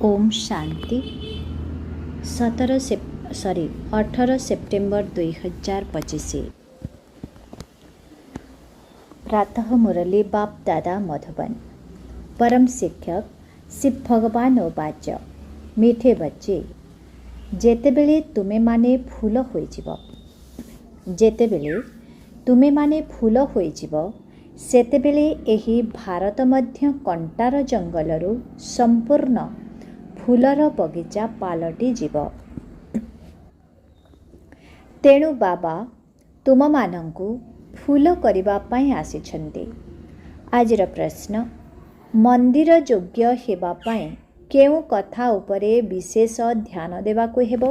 Om Shanti 18 September 2025। प्रातः मुरली बाप दादा मधुबन। परम शिक्षक शिव भगवान उवाच, मीठे बच्चे, जेतेबेले तुमे माने फूल होइजिब, जेतेबेले तुमे माने फूल होइजिब, सेतेबेले एही भारत मध्य कंटार जंगलरू संपूर्ण फूलर बगीचा पालटी जीव। तेणु बाबा तुम मानंकु फूल करिबा पई आसिछन्ते। आजिर प्रश्न, मंदिर योग्य हेबा पई केउ कथा उपरे विशेष ध्यान देबाकु हेबो?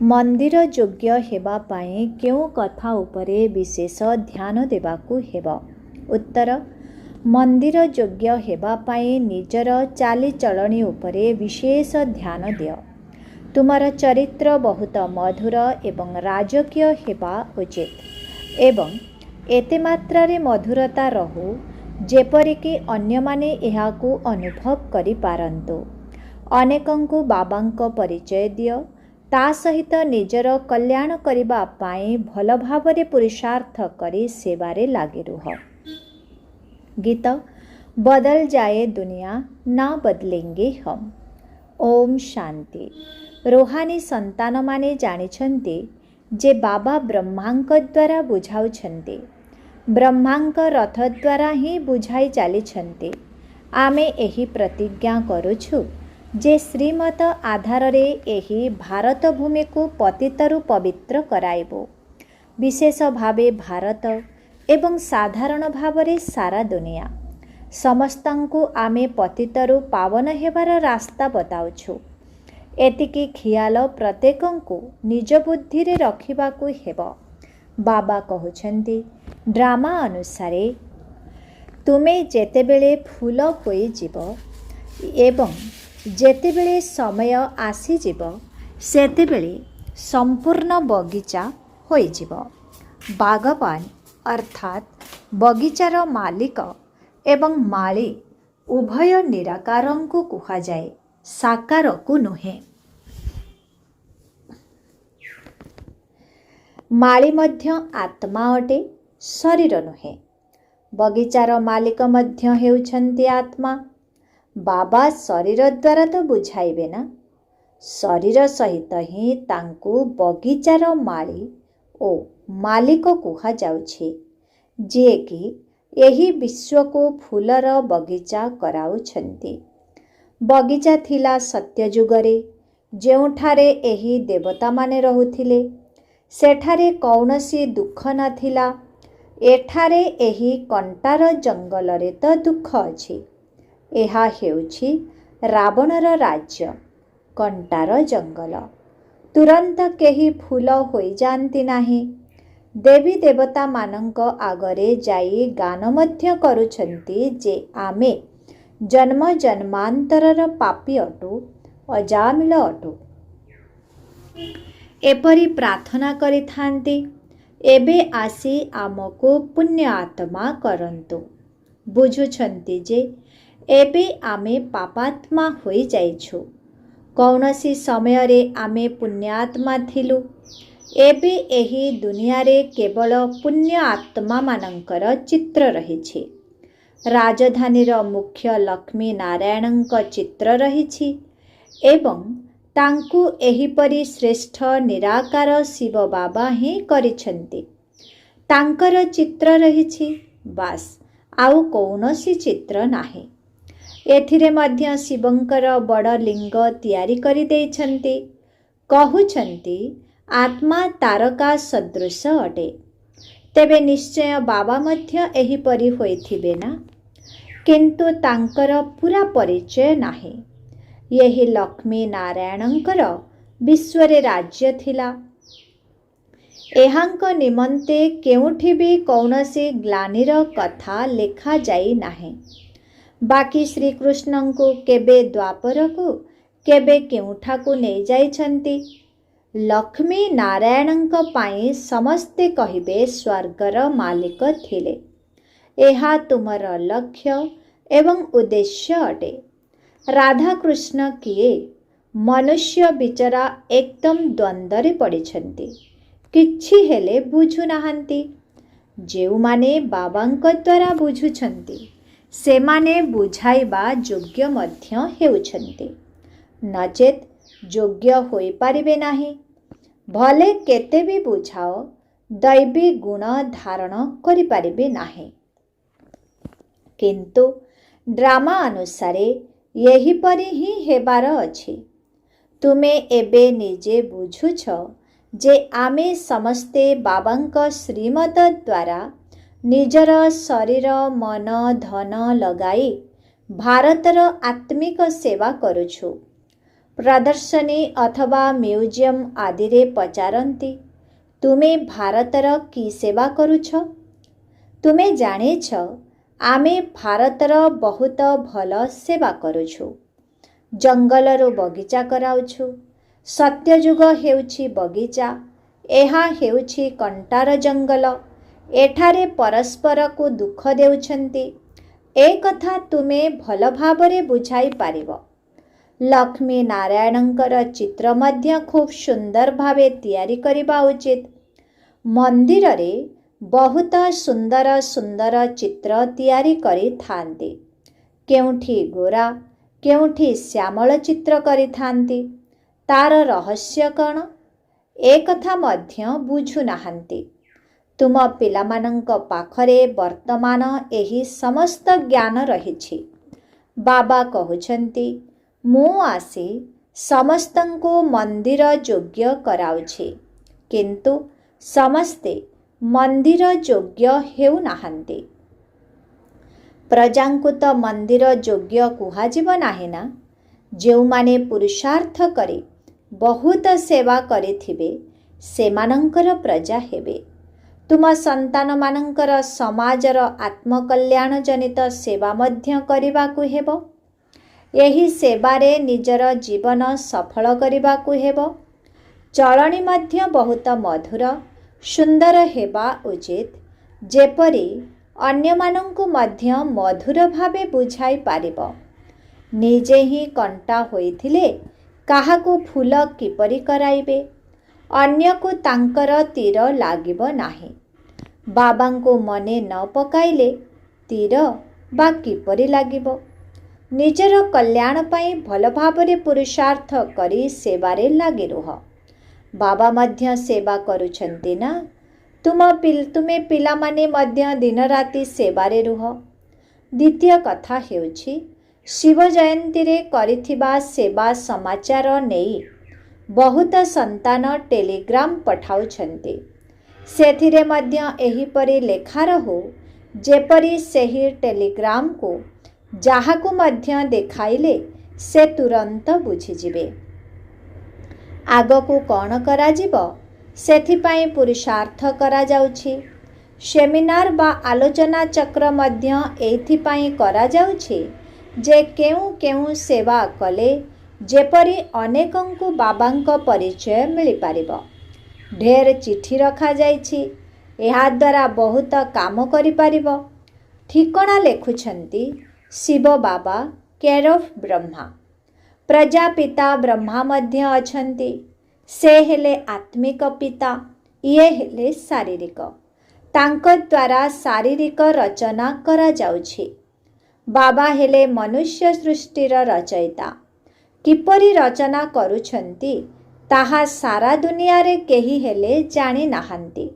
मंदिर योग्य हेबा पई केउ कथा उपरे विशेष ध्यान देबाकु हेबो? उत्तर, मंदिर योग्य हेबा पई निजर चाली चलणी उपरे विशेष ध्यान दियो। तुमर चरित्र बहुत मधुर एवं राजकीय हेबा उचित एवं एते मात्रारे मधुरता रहु जेपरिकि अन्य माने एहाकु अनुभव करि पारंतु। अनेकंकु बाबांको परिचय दियो, ता सहित निजर कल्याण करिबा पई भल भावरे पुरुषार्थ करि सेवारे लागि रुह। गीत, बदल जाए दुनिया ना बदलेंगे हम। ओम शांति। रोहानी संतान माने जानिछन्ते जे बाबा ब्रह्मांक द्वारा बुझाउछन्ते, ब्रह्मांक रथ द्वारा ही बुझाई चालिछन्ते। आमे एही प्रतिज्ञा करुछु जे श्रीमत आधार रे एही भारत भूमि को पतितरु पवित्र कराइबो। विशेष भावे भारत एवं साधारण भावरे सारा दुनिया समस्तंकु आमे पतितरु पावन हेबार रास्ता बताउछु। एतिकी खियाल प्रत्येकंकु निज बुद्धि रे रखिबाकु हेबो। बाबा कहुछन्ति, ड्रामा अनुसारे तुमे जेतेबेले फूल होई जीव एवं जेतेबेले समय आसी जीव सेतेबेले संपूर्ण बगीचा होई जीव। बागवान अर्थात बगीचार मालिक एवं माली उभय निराकारंकु कुहा जाए, साकार को नुहे। माली मध्य आत्मा अटे, शरीर नुहे। बगीचार मालिक मध्य हेउछन्ति आत्मा। बाबा शरीर द्वारा तो बुझाइबे ना, शरीर सहित ही तांकु बगीचार माली ओ मालिक कुहा जाउछि, जे कि एही विश्व को फूलर बगीचा कराउछन्ति। बगीचा थिला सत्य जुगरे, जेउठारे एही देवता माने रहुथिले, सेठारे कौनसी दुख नथिला। एठारे एही कंटार जंगल रे तो दुख अछि। एहा हेउछि रावणर राज्य, कंटार जंगल। तुरंत केही फूल होई जानती नाही। देवी देवता मानंक आगरे जाई गान मध्य करुछन्ति जे आमे जन्म जन्मांतरर पापी अटु, अजामिल अटु। एपरी प्रार्थना करिथान्ति, एबे आसी आमको पुण्य आत्मा करन्तु। बुझुछन्ति जे एबे आमे पापात्मा होई जाइछु। कौनसी समय रे आमे पुण्यात्मा थिलु। एबे एही दुनिया रे केवल पुण्य आत्मा मानंकर चित्र रहिछि। राजधानीर मुख्य लक्ष्मी नारायणंक चित्र रहिछि एवं तांकु एहीपरि श्रेष्ठ निराकार शिव बाबा ही करिछन्ति। तांकर चित्र रहिछि, बास आउ कौनसी चित्र नाही। एथिरे मध्य शिवंकर बड़ लिंग तियारी करि देइछन्ति। कहुछन्ति आत्मा तारका सदृश अटे। तेबे निश्चय बाबा मध्य एहीपरि होइथिबे ना, किंतु तांकर पूरा परिचय नाही। यही लक्ष्मी नारायणंकर विश्वरे राज्य थिला। एहांक निमंते केउठी भी कौनसी ग्लानिर कथा लेखा जाई नाही। बाकी श्रीकृष्णंकु केबे द्वापरकु केबे केउठाकु नै जाइछन्ति। लक्ष्मी नारायणंक पाई समस्ते कहिबे स्वर्गर मालिक थिले। एहा तुमर लक्ष्य एवं उद्देश्य अटे। ରାଧାକୃଷ୍ଣ କିଏ? ମନୁଷ୍ୟ ବିଚରା ଏକଦମ ଦ୍ୱନ୍ଦ୍ୱରେ ପଡ଼ିଛନ୍ତି, କିଛି ହେଲେ ବୁଝୁନାହାନ୍ତି। ଯେଉଁମାନେ ବାବାଙ୍କ ଦ୍ୱାରା ବୁଝୁଛନ୍ତି ସେମାନେ ବୁଝାଇବା ଯୋଗ୍ୟ ମଧ୍ୟ ହେଉଛନ୍ତି, ନଚେତ୍ ଯୋଗ୍ୟ ହୋଇପାରିବେ ନାହିଁ। ଭଲେ କେତେ ବି ବୁଝାଅ, ଦୈବୀ ଗୁଣ ଧାରଣ କରିପାରିବେ ନାହିଁ। କିନ୍ତୁ ଡ୍ରାମା ଅନୁସାରେ ଏହିପରି ହିଁ ହେବାର ଅଛି। ତୁମେ ଏବେ ନିଜେ ବୁଝୁଛ ଯେ ଆମେ ସମସ୍ତେ ବାବାଙ୍କ ଶ୍ରୀମତ ଦ୍ୱାରା ନିଜର ଶରୀର ମନ ଧନ ଲଗାଇ ଭାରତର ଆତ୍ମିକ ସେବା କରୁଛୁ। ପ୍ରଦର୍ଶନୀ ଅଥବା ମ୍ୟୁଜିୟମ ଆଦିରେ ପଚାରନ୍ତି, ତୁମେ ଭାରତର କି ସେବା କରୁଛ? ତୁମେ ଜାଣିଛ ଆମେ ଭାରତର ବହୁତ ଭଲ ସେବା କରୁଛୁ। ଜଙ୍ଗଲରୁ ବଗିଚା କରାଉଛୁ। ସତ୍ୟଯୁଗ ହେଉଛି ବଗିଚା, ଏହା ହେଉଛି କଣ୍ଟାର ଜଙ୍ଗଲ। ଏଠାରେ ପରସ୍ପରକୁ ଦୁଃଖ ଦେଉଛନ୍ତି। ଏ କଥା ତୁମେ ଭଲ ଭାବରେ ବୁଝାଇ ପାରିବ। ଲକ୍ଷ୍ମୀ ନାରାୟଣଙ୍କର ଚିତ୍ର ମଧ୍ୟ ଖୁବ୍ ସୁନ୍ଦର ଭାବେ ତିଆରି କରିବା ଉଚିତ। ମନ୍ଦିରରେ ବହୁତ ସୁନ୍ଦର ସୁନ୍ଦର ଚିତ୍ର ତିଆରି କରିଥାନ୍ତି। କେଉଁଠି ଗୋରା, କେଉଁଠି ଶ୍ୟାମଳ ଚିତ୍ର କରିଥାନ୍ତି। ତାର ରହସ୍ୟ କ'ଣ? ଏ କଥା ମଧ୍ୟ ବୁଝୁନାହାନ୍ତି। ତୁମ ପିଲାମାନଙ୍କ ପାଖରେ ବର୍ତ୍ତମାନ ଏହି ସମସ୍ତ ଜ୍ଞାନ ରହିଛି। ବାବା କହୁଛନ୍ତି, ମୁଁ ଆସି ସମସ୍ତଙ୍କୁ ମନ୍ଦିର ଯୋଗ୍ୟ କରାଉଛି, କିନ୍ତୁ ସମସ୍ତେ ମନ୍ଦିର ଯୋଗ୍ୟ ହେଉନାହାନ୍ତି। ପ୍ରଜାଙ୍କୁ ତ ମନ୍ଦିର ଯୋଗ୍ୟ କୁହାଯିବ ନାହିଁ ନା। ଯେଉଁମାନେ ପୁରୁଷାର୍ଥ କରି ବହୁତ ସେବା କରିଥିବେ ସେମାନଙ୍କର ପ୍ରଜା ହେବେ। ତୁମ ସନ୍ତାନମାନଙ୍କର ସମାଜର ଆତ୍ମକଲ୍ୟାଣ ଜନିତ ସେବା ମଧ୍ୟ କରିବାକୁ ହେବ। ଏହି ସେବାରେ ନିଜର ଜୀବନ ସଫଳ କରିବାକୁ ହେବ। ଚଳଣି ମଧ୍ୟ ବହୁତ ମଧୁର ସୁନ୍ଦର ହେବା ଉଚିତ, ଯେପରି ଅନ୍ୟମାନଙ୍କୁ ମଧ୍ୟ ମଧୁର ଭାବେ ବୁଝାଇ ପାରିବ। ନିଜେ ହିଁ କଣ୍ଟା ହୋଇଥିଲେ କାହାକୁ ଫୁଲ କିପରି କରାଇବେ? ଅନ୍ୟକୁ ତାଙ୍କର ତୀର ଲାଗିବ ନାହିଁ। ବାବାଙ୍କୁ ମନେ ନ ପକାଇଲେ ତୀର ବା କିପରି ଲାଗିବ? ନିଜର କଲ୍ୟାଣ ପାଇଁ ଭଲ ଭାବରେ ପୁରୁଷାର୍ଥ କରି ସେବାରେ ଲାଗି ରୁହ। ବାବା ମଧ୍ୟ ସେବା କରୁଛନ୍ତି ନା। ତୁମେ ପିଲାମାନେ ମଧ୍ୟ ଦିନରାତି ସେବାରେ ରୁହ। ଦ୍ୱିତୀୟ କଥା ହେଉଛି, ଶିବ ଜୟନ୍ତୀରେ କରିଥିବା ସେବା ସମାଚାର ନେଇ ବହୁତ ସନ୍ତାନ ଟେଲିଗ୍ରାମ ପଠାଉଛନ୍ତି। ସେଥିରେ ମଧ୍ୟ ଏହିପରି ଲେଖା ରହୁ ଯେପରି ସେହି ଟେଲିଗ୍ରାମକୁ ଯାହାକୁ ମଧ୍ୟ ଦେଖାଇଲେ ସେ ତୁରନ୍ତ ବୁଝିଯିବେ। ଆଗକୁ କ'ଣ କରାଯିବ ସେଥିପାଇଁ ପୁରୁଷାର୍ଥ କରାଯାଉଛି। ସେମିନାର ବା ଆଲୋଚନା ଚକ୍ର ମଧ୍ୟ ଏଇଥିପାଇଁ କରାଯାଉଛି ଯେ କେଉଁ କେଉଁ ସେବା କଲେ ଯେପରି ଅନେକଙ୍କୁ ବାବାଙ୍କ ପରିଚୟ ମିଳିପାରିବ। ଢେର ଚିଠି ରଖାଯାଇଛି, ଏହାଦ୍ୱାରା ବହୁତ କାମ କରିପାରିବ। ଠିକଣା ଲେଖୁଛନ୍ତି, ଶିବ ବାବା କେୟାର ଅଫ୍ ବ୍ରହ୍ମା। ପ୍ରଜାପିତା ବ୍ରହ୍ମା ମଧ୍ୟ ଅଛନ୍ତି। ସେ ହେଲେ ଆତ୍ମିକ ପିତା, ଇଏ ହେଲେ ଶାରୀରିକ। ତାଙ୍କ ଦ୍ୱାରା ଶାରୀରିକ ରଚନା କରାଯାଉଛି। ବାବା ହେଲେ ମନୁଷ୍ୟ ସୃଷ୍ଟିର ରଚୟିତା। କିପରି ରଚନା କରୁଛନ୍ତି ତାହା ସାରା ଦୁନିଆରେ କେହି ହେଲେ ଜାଣିନାହାନ୍ତି।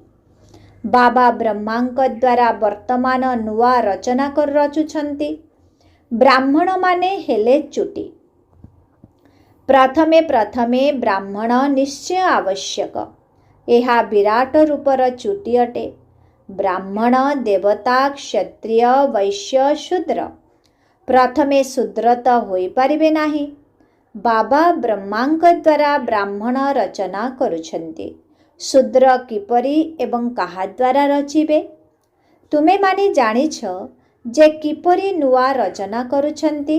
ବାବା ବ୍ରହ୍ମାଙ୍କ ଦ୍ୱାରା ବର୍ତ୍ତମାନ ନୂଆ ରଚନା ରଚୁଛନ୍ତି। ବ୍ରାହ୍ମଣମାନେ ହେଲେ ଚୁଟି। ପ୍ରଥମେ ପ୍ରଥମେ ବ୍ରାହ୍ମଣ ନିଶ୍ଚୟ ଆବଶ୍ୟକ। ଏହା ବିରାଟ ରୂପର ଚୁଟି ଅଟେ। ବ୍ରାହ୍ମଣ, ଦେବତା, କ୍ଷତ୍ରିୟ, ବୈଶ୍ୟ, ଶୂଦ୍ର। ପ୍ରଥମେ ଶୂଦ୍ର ତ ହୋଇପାରିବେ ନାହିଁ। ବାବା ବ୍ରହ୍ମାଙ୍କ ଦ୍ୱାରା ବ୍ରାହ୍ମଣ ରଚନା କରୁଛନ୍ତି। ଶୂଦ୍ର କିପରି ଏବଂ କାହା ଦ୍ୱାରା ରଚିବେ? ତୁମେମାନେ ଜାଣିଛ ଯେ କିପରି ନୂଆ ରଚନା କରୁଛନ୍ତି।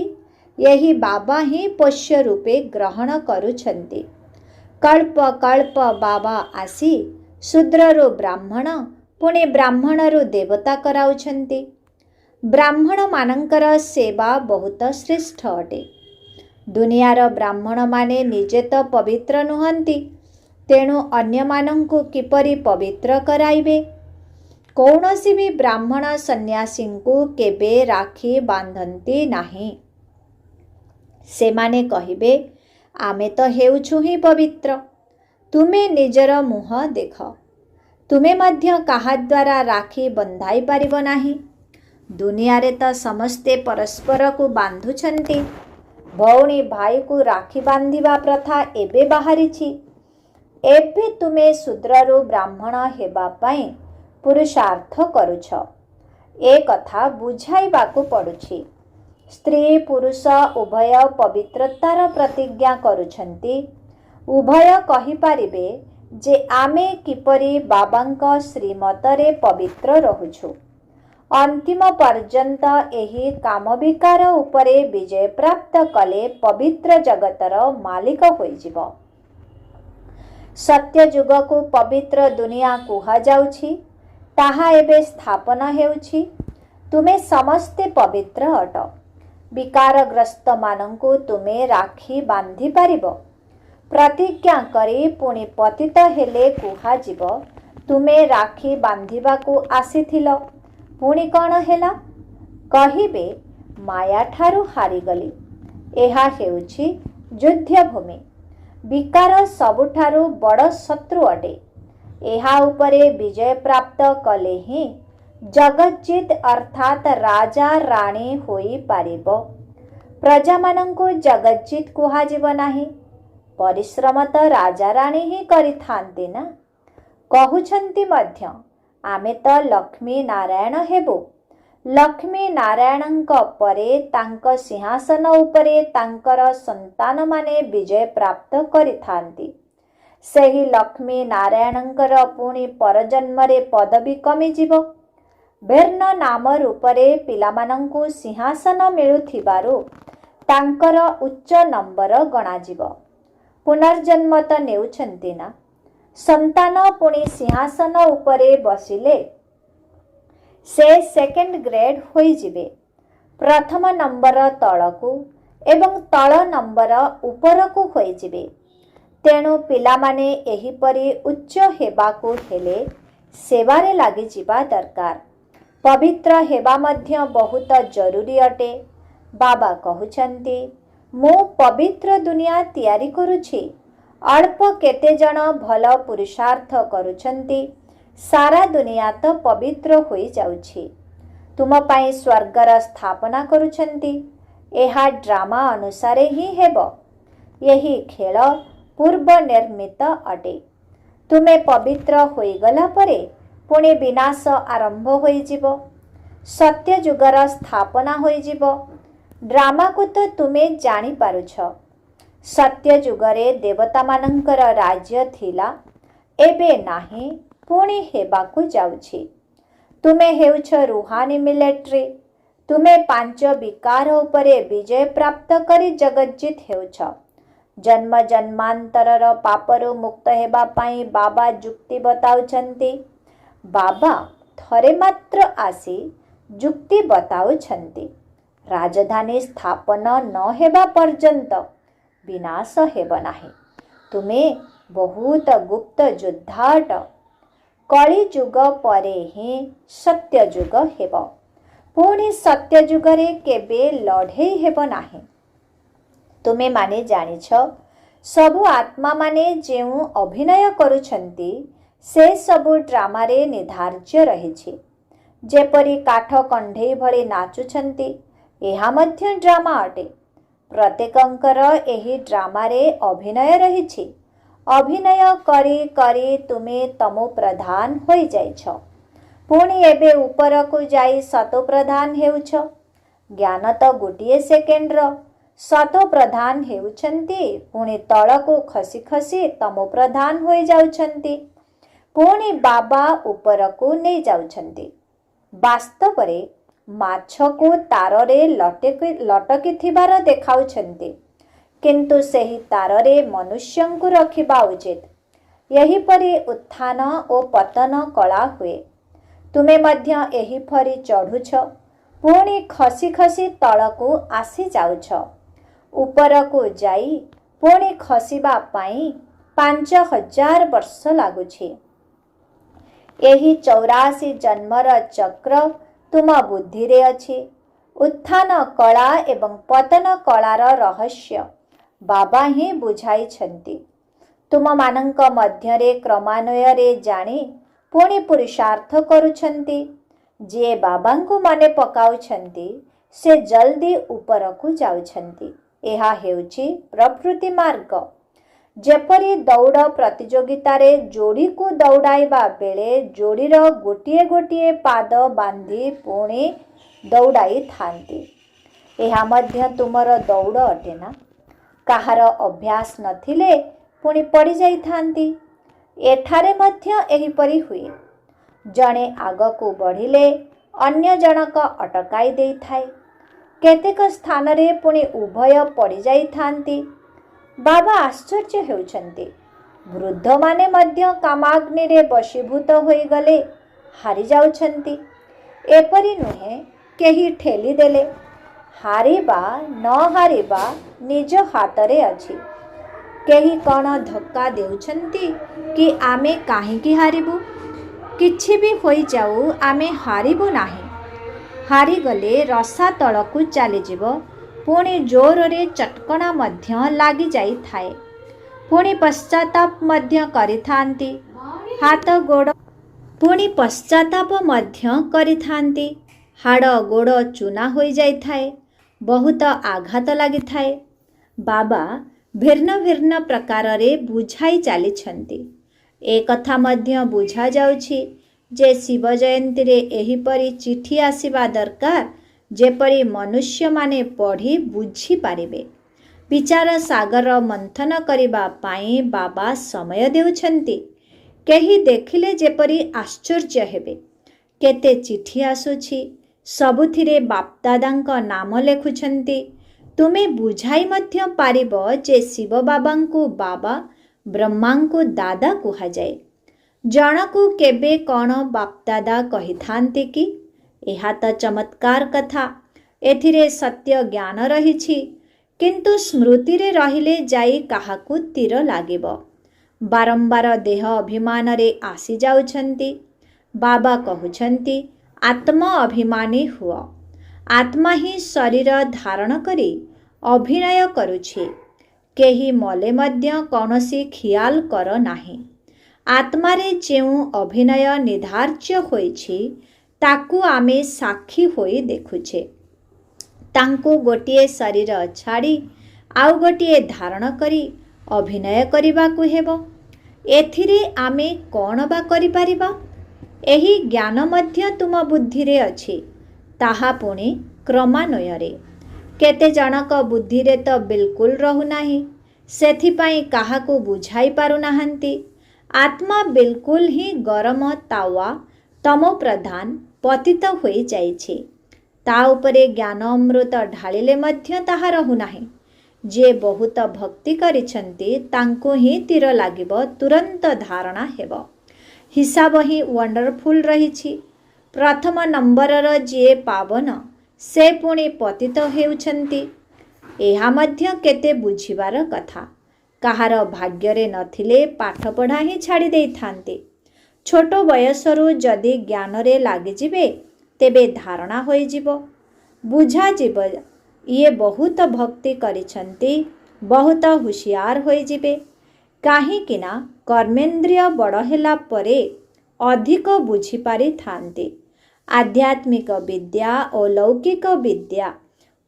ଏହି ବାବା ହିଁ ପୋଷ୍ୟ ରୂପେ ଗ୍ରହଣ କରୁଛନ୍ତି। କଳ୍ପ କଳ୍ପ ବାବା ଆସି ଶୂଦ୍ରରୁ ବ୍ରାହ୍ମଣ, ପୁଣି ବ୍ରାହ୍ମଣରୁ ଦେବତା କରାଉଛନ୍ତି। ବ୍ରାହ୍ମଣମାନଙ୍କର ସେବା ବହୁତ ଶ୍ରେଷ୍ଠ ଅଟେ। दुनियार ब्राह्मण माने निजे तो पवित्र नुहंती, तेणु अन्यमानंकु किपरि पवित्र कराइबे। कौनसी भी ब्राह्मण सन्यासी को केबे राखी बांधती नाही। सेमाने कहिबे आमे तो हेउछु ही पवित्र, तुमे निजर मुह देख। तुमे मध्य काहा द्वारा राखी बंधाई पारिब नाही। दुनिया रे तो समस्ते परस्पर को बांधुछंती। भौणी भाई को राखी बांधिबा प्रथा एबे बाहरिछि। एबे तुमे शूद्ररु ब्राह्मण हेबा पई पुरुषार्थ करुछ। ए कथा बुझाइबाकु पडुछि। स्त्री पुरुष उभय पवित्रतार प्रतिज्ञा करुछंती। उभय कहि पारिबे जे आमे किपरि बाबांक श्रीमतरे पवित्र रहुछु। अंतिम पर्यंत एही काम विकार उपरे विजय प्राप्त कले पवित्र जगतर मालिक होइजिब। सत्य युग को पवित्र दुनिया कुहा जाउछि, ताहा एबे स्थापना हेउछि। तुमे समस्ते पवित्र अट। विकारग्रस्त मानंकु तुमे राखी बांधि पारिब। प्रतिज्ञा करी पुणी पतित हेले कुहा जीव तुमे राखी बांधिबाकु आसीथिल, पुणी कौन हेला? कहिबे माया ठारू हारिगली। एहा हेउछि युद्ध भूमि। विकार सबुठारू बड़ शत्रु अटे। एहा उपरे विजय प्राप्त कले ही जगज्जित अर्थात राजा राणी होई पारिब। प्रजा मानंकु जगज्जित कुहाजिब नाही। परिश्रम तो राजा राणी ही करिथांती ना। कहुछंती मध्य आमे तो लक्ष्मी नारायण हेबु। लक्ष्मी नारायणंक परे तांक सिंहासन उपरे तांकर संतान माने विजय प्राप्त करिथांती। सेही लक्ष्मी नारायणंकर पुणी परजन्मरे पदवी कमिजिब। भेर्न नाम रूपरे पिलामानंकु सिंहासन मिलुथिबारु तांकर उच्च नंबर गणाजिब। पुनर्जन्म तो नेउछंती ना। संतान पुणी सिंहासन उपरे बसिले से सेकेंड ग्रेड होई जिबे। प्रथम नंबर तळकु एवं तळ नंबर उपरकु होई जिबे। तेणु पिलामाने एहिपरि उच्च हेबाकु हेले सेवारे लागि जिबा दरकार। पवित्र हेबा मध्य बहुत जरूरी अटे। बाबा कहुछंती मु पवित्र दुनिया तैयारी करुछि। अल्प केते जन भल पुरुषार्थ करुछंती, सारा दुनिया तो पवित्र होई जाउछि। तुम पाई स्वर्गर स्थापना करुछंती। एहा ड्रामा अनुसारे ही हेबो। यही खेल पूर्व निर्मित अटे। तुमे पवित्र होई गला परे पुणे विनाश आरंभ होई जिवो। सत्य युगर स्थापना होई जिवो। ड्रामा को तो तुमे जानी पारुछ। सत्य युगरे देवता मानंकर राज्य थिला, एबे नाही, पुणी हेबाकु जाउछि। तुमे हेउछ रुहानी मिलिट्री। तुमे पांच विकार उपरे विजय प्राप्त करी जगज्जित हेउछ। जन्म जन्मांतरर पापरु मुक्त हेबा पाई बाबा जुक्ति बताउछंती। बाबा थरे मात्र आसी जुक्ति बताउछंती। राजधानी स्थापन न हेबा पर्यंत विनाश हेब नाही। तुमे बहुत गुप्त योद्धाट। कली युग परे ही सत्य युग हेब। पुणी सत्य युगरे केबे लढ़ेई हेब नाही। तुमे माने जानिछ सबु आत्मा माने जेउ अभिनय करुछंती से सबु ड्रामारे निर्धार्य रहिछि। जेपरि काठ कंढेई भଳି नाचुछंती, एहा मध्य ड्रामा अटे। प्रत्येकंकर एही ड्रामारे अभिनय रहिछि। अभिनय करी करी तुमे तमो प्रधान होई जाइछ। पुणी एबे उपरकु जाई सतो प्रधान हेउछ। ज्ञान तो गोटिए सेकेंडर। सतो प्रधान हेउछंती, पुणी तळकु खसी खसी तमो प्रधान होई जाउछंती। पुणी बाबा उपरकु नै जाउछंती। वास्तवरे माछ को ताररे लटकी थिबार देखाउछंती, किंतु सेही ताररे मनुष्यंकु रखिबा उचित। यही परि उत्थान और पतन कला हुए। तुमे मध्य एही परि चढ़ुछ, पुणी खसी खसी तळकु आसी जाउछ। ଉପରକୁ ଯାଇ ପୁଣି ଖସିବା ପାଇଁ 5000 ବର୍ଷ ଲାଗୁଛି। ଏହି 84 ଜନ୍ମର ଚକ୍ର ତୁମ ବୁଦ୍ଧିରେ ଅଛି। ଉତ୍ଥାନ କଳା ଏବଂ ପତନ କଳାର ରହସ୍ୟ ବାବା ହିଁ ବୁଝାଇଛନ୍ତି। ତୁମମାନଙ୍କ ମଧ୍ୟରେ କ୍ରମାନ୍ୱୟରେ ଜାଣି ପୁଣି ପୁରୁଷାର୍ଥ କରୁଛନ୍ତି। ଯିଏ ବାବାଙ୍କୁ ମନେ ପକାଉଛନ୍ତି ସେ ଜଲ୍ଦି ଉପରକୁ ଯାଉଛନ୍ତି। ଏହା ହେଉଛି ପ୍ରକୃତି ମାର୍ଗ। ଯେପରି ଦୌଡ଼ ପ୍ରତିଯୋଗିତାରେ ଯୋଡ଼ିକୁ ଦୌଡ଼ାଇବା ବେଳେ ଯୋଡ଼ିର ଗୋଟିଏ ଗୋଟିଏ ପାଦ ବାନ୍ଧି ପୁଣି ଦୌଡ଼ାଇଥାନ୍ତି, ଏହା ମଧ୍ୟ ତୁମର ଦୌଡ଼ ଅଟେ ନା। କାହାର ଅଭ୍ୟାସ ନଥିଲେ ପୁଣି ପଡ଼ିଯାଇଥାନ୍ତି। ଏଠାରେ ମଧ୍ୟ ଏହିପରି ହୁଏ। ଜଣେ ଆଗକୁ ବଢ଼ିଲେ ଅନ୍ୟ ଜଣକ ଅଟକାଇ ଦେଇଥାଏ। କେତେକ ସ୍ଥାନରେ ପୁଣି ଉଭୟ ପଡ଼ିଯାଇଥାନ୍ତି। ବାବା ଆଶ୍ଚର୍ଯ୍ୟ ହେଉଛନ୍ତି। ବୃଦ୍ଧମାନେ ମଧ୍ୟ କାମାଗ୍ନିରେ ବଶୀଭୂତ ହୋଇଗଲେ ହାରିଯାଉଛନ୍ତି। ଏପରି ନୁହେଁ କେହି ଠେଲିଦେଲେ। ହାରିବା ନ ହାରିବା ନିଜ ହାତରେ ଅଛି। କେହି କ'ଣ ଧକ୍କା ଦେଉଛନ୍ତି କି ଆମେ କାହିଁକି ହାରିବୁ? କିଛି ବି ହୋଇଯାଉ ଆମେ ହାରିବୁ ନାହିଁ। ହାରିଗଲେ ରସା ତଳକୁ ଚାଲିଯିବ। ପୁଣି ଜୋରରେ ଚଟକଣା ମଧ୍ୟ ଲାଗିଯାଇଥାଏ। ପୁଣି ପଶ୍ଚାତାପ ମଧ୍ୟ କରିଥାନ୍ତି। ହାତ ଗୋଡ଼ ପୁଣି ପଶ୍ଚାତାପ ମଧ୍ୟ କରିଥାନ୍ତି। ହାଡ଼ ଗୋଡ଼ ଚୂନା ହୋଇଯାଇଥାଏ। ବହୁତ ଆଘାତ ଲାଗିଥାଏ। ବାବା ଭିନ୍ନ ଭିନ୍ନ ପ୍ରକାରରେ ବୁଝାଇ ଚାଲିଛନ୍ତି। ଏ କଥା ମଧ୍ୟ ବୁଝାଯାଉଛି ଯେ ଶିବ ଜୟନ୍ତୀରେ ଏହିପରି ଚିଠି ଆସିବା ଦରକାର ଯେପରି ମନୁଷ୍ୟମାନେ ପଢ଼ି ବୁଝିପାରିବେ। ବିଚାର ସାଗର ମନ୍ଥନ କରିବା ପାଇଁ ବାବା ସମୟ ଦେଉଛନ୍ତି। କେହି ଦେଖିଲେ ଯେପରି ଆଶ୍ଚର୍ଯ୍ୟ ହେବେ। କେତେ ଚିଠି ଆସୁଛି, ସବୁଥିରେ ବାପଦାଦାଙ୍କ ନାମ ଲେଖୁଛନ୍ତି। ତୁମେ ବୁଝାଇ ମଧ୍ୟ ପାରିବ ଯେ ଶିବ ବାବାଙ୍କୁ ବାବା, ବ୍ରହ୍ମାଙ୍କୁ ଦାଦା କୁହାଯାଏ। ଜଣକୁ କେବେ କ'ଣ ବାପଦାଦା କହିଥାନ୍ତି କି? ଏହା ତ ଚମତ୍କାର କଥା। ଏଥିରେ ସତ୍ୟ ଜ୍ଞାନ ରହିଛି। କିନ୍ତୁ ସ୍ମୃତିରେ ରହିଲେ ଯାଇ କାହାକୁ ତୀର ଲାଗିବ। ବାରମ୍ବାର ଦେହ ଅଭିମାନରେ ଆସିଯାଉଛନ୍ତି। ବାବା କହୁଛନ୍ତି ଆତ୍ମ ଅଭିମାନୀ ହୁଅ। ଆତ୍ମା ହିଁ ଶରୀର ଧାରଣ କରି ଅଭିନୟ କରୁଛି। କେହି ମଲେ ମଧ୍ୟ କୌଣସି ଖିଆଲ କର ନାହିଁ। ଆତ୍ମାରେ ଯେଉଁ ଅଭିନୟ ନିର୍ଦ୍ଧାର୍ଯ୍ୟ ହୋଇଛି ତାକୁ ଆମେ ସାକ୍ଷୀ ହୋଇ ଦେଖୁଛେ। ତାଙ୍କୁ ଗୋଟିଏ ଶରୀର ଛାଡ଼ି ଆଉ ଗୋଟିଏ ଧାରଣ କରି ଅଭିନୟ କରିବାକୁ ହେବ। ଏଥିରେ ଆମେ କ'ଣ ବା କରିପାରିବା? ଏହି ଜ୍ଞାନ ମଧ୍ୟ ତୁମ ବୁଦ୍ଧିରେ ଅଛି। ତାହା ପୁଣି କ୍ରମାନ୍ୱୟରେ। କେତେ ଜଣକ ବୁଦ୍ଧିରେ ତ ବିଲକୁଲ ରହୁନାହିଁ। ସେଥିପାଇଁ କାହାକୁ ବୁଝାଇ ପାରୁନାହାନ୍ତି। ଆତ୍ମା ବିଲକୁଲ ହିଁ ଗରମ ତାୱା ତମୋ ପ୍ରଧାନ ପତିତ ହୋଇଯାଇଛି। ତା ଉପରେ ଜ୍ଞାନ ଅମୃତ ଢାଳିଲେ ମଧ୍ୟ ତାହା ରହୁନାହିଁ। ଯିଏ ବହୁତ ଭକ୍ତି କରିଛନ୍ତି ତାଙ୍କୁ ହିଁ ତୀର ଲାଗିବ, ତୁରନ୍ତ ଧାରଣା ହେବ। ହିସାବ ହିଁ ୱଣ୍ଡରଫୁଲ୍ ରହିଛି। ପ୍ରଥମ ନମ୍ବରର ଯିଏ ପାବନ ସେ ପୁଣି ପତିତ ହେଉଛନ୍ତି। ଏହା ମଧ୍ୟ କେତେ ବୁଝିବାର କଥା। କାହାର ଭାଗ୍ୟରେ ନଥିଲେ ପାଠପଢ଼ା ହିଁ ଛାଡ଼ି ଦେଇଥାନ୍ତି। ଛୋଟ ବୟସରୁ ଯଦି ଜ୍ଞାନରେ ଲାଗିଯିବେ ତେବେ ଧାରଣା ହୋଇଯିବ, ବୁଝାଯିବ ଇଏ ବହୁତ ଭକ୍ତି କରିଛନ୍ତି, ବହୁତ ହୁସିଆର ହୋଇଯିବେ। କାହିଁକି ନା କର୍ମେନ୍ଦ୍ରିୟ ବଡ଼ ହେଲା ପରେ ଅଧିକ ବୁଝିପାରିଥାନ୍ତି। ଆଧ୍ୟାତ୍ମିକ ବିଦ୍ୟା ଓ ଲୌକିକ ବିଦ୍ୟା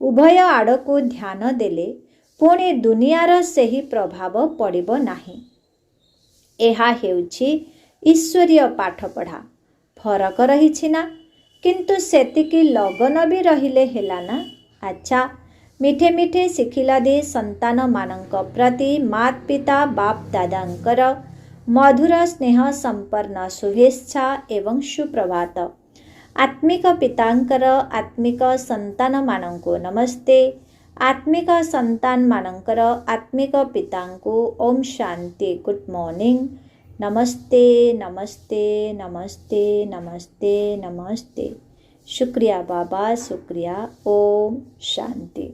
ଉଭୟ ଆଡ଼କୁ ଧ୍ୟାନ ଦେଲେ ପୁଣି ଦୁନିଆର ସେହି ପ୍ରଭାବ ପଡ଼ିବ ନାହିଁ। ଏହା ହେଉଛି ଈଶ୍ୱରୀୟ ପାଠପଢ଼ା। ଫରକ ରହିଛି ନା? କିନ୍ତୁ ସେତିକି ଲଗନ ବି ରହିଲେ ହେଲା ନା। ଆଚ୍ଛା, ମିଠେ ମିଠେ ଶିଖିଲାଦି ସନ୍ତାନମାନଙ୍କ ପ୍ରତି ମାତ ପିତା ବାପ ଦାଦାଙ୍କର ମଧୁର ସ୍ନେହ ସମ୍ପନ୍ନ ଶୁଭେଚ୍ଛା ଏବଂ ସୁପ୍ରଭାତ। ଆତ୍ମିକ ପିତାଙ୍କର ଆତ୍ମିକ ସନ୍ତାନମାନଙ୍କୁ ନମସ୍ତେ। ଆତ୍ମିକ ସନ୍ତାନମାନଙ୍କର ଆତ୍ମିକ ପିତାଙ୍କୁ ଓମ୍ ଶାନ୍ତି, ଗୁଡ୍ ମର୍ଣ୍ଣିଂ। ନମସ୍ତେ ନମସ୍ତେ ନମସ୍ତେ ନମସ୍ତେ ନମସ୍ତେ। शुक्रिया बाबा, शुक्रिया। ओम शांति।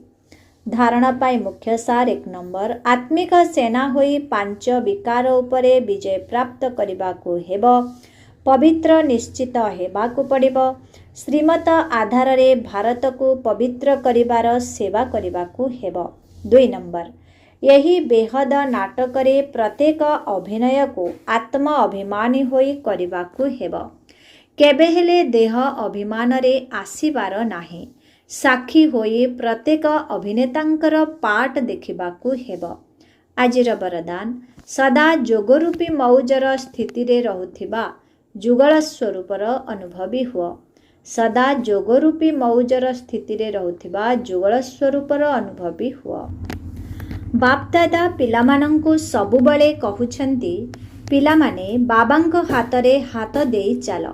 धारणा पाई मुख्य सार 1 नंबर आत्मिक सेना होई 5 विकार उपरे विजय प्राप्त करबाकू हेबो। पवित्र निश्चित हेबाकू पड़िबो। श्रीमत आधार रे भारत को पवित्र करिबार सेवा करबाकू हेबो। 2 नंबर यही बेहद नाटक रे प्रत्येक अभिनय को आत्म अभिमानी होई करबाकू हेबो। केबे हेले देह अभिमान रे आसीबार नाही। साक्षी होई प्रत्येक अभिनेतांकर पाठ देखिबाकू हेबो। आजिर वरदान सदा जोगरूपी मौजर स्थिति रे रहुथिबा जुगल स्वरूपर अनुभवी हुआ। सदा जोगरूपी मौजर स्थिति रे रहुथिबा जुगल स्वरूपर अनुभवी हुआ। बापदादा पिलामानंकु सबुबले कहुछंती पिलामाने बाबांक हाथ रे हाथ देई चाल।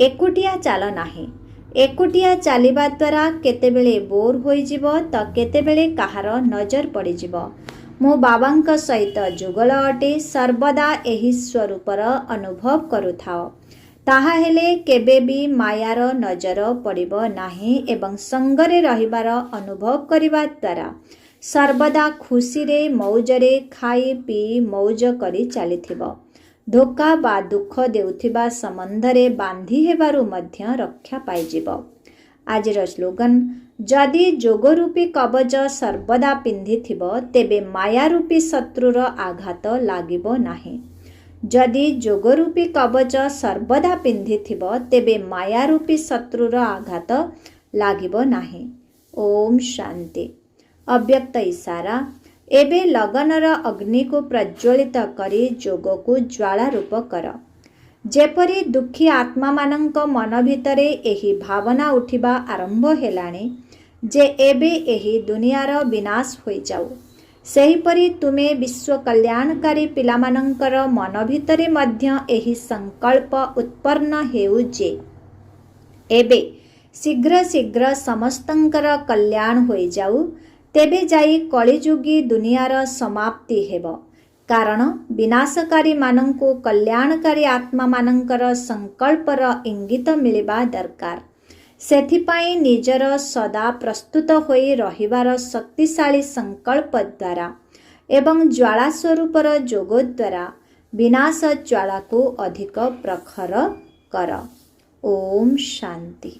एकुटिया चाल नाही। एकुटिया चलिबा द्वारा केतेबेले बोर होई जिवो त केतेबेले कहार नजर पड़ी जिवो। मो बाबांक सहित जुगल अटे सर्वदा एही स्वरूपर अनुभव करुथाओ। ताहा हेले केबे भी मायार नजर पड़िबो नाही एवं संगरे रहिबार अनुभव करिबा द्वारा सर्वदा खुशी रे मौजरे खाई पी मौज करी चलिथिबो। धोका बा दुख देउथिबा संबंधरे बांधी हेबारु मध्य रक्षा पाइजिबो। आजिर स्लोगन जदि जोगरूपी कवच सर्वदा पिंधिथिबो तेबे मायारूपी शत्रुर आघात लागिबो नाही। जदि जोगरूपी कवच सर्वदा पिंधिथिबो तेबे मायारूपी शत्रुर आघात लागिबो नाही। ओम शांति। अव्यक्त इशारा एबे लगनर अग्नि को प्रज्वलित करी जोग को ज्वाला रूप कर। जेपरी दुखी आत्मा मानंक मन भितरे एही भावना उठिबा आरंभ हेलाणी जे एबे एही दुनियार विनाश होई जाऊ। सेहीपरि तुमे विश्व कल्याणकारी पिलामानंकर मन भितरे मध्य एही संकल्प उत्पन्न हेउ जे एबे शीघ्र शीघ्र समस्तंकर कल्याण होई जाऊ। तेबे जाई कलिजुगी दुनियार समाप्ति हेबो। कारण विनाशकारी मानंकु कल्याणकारी आत्मा मानंकर संकल्पर इंगित मिलिबा दरकार। सेथिपाई निजर सदा प्रस्तुत होई रहिबार शक्तिशाली संकल्प द्वारा एवं ज्वाला स्वरूपर जोग द्वारा विनाश ज्वाला को अधिक प्रखर कर। ओम शांति।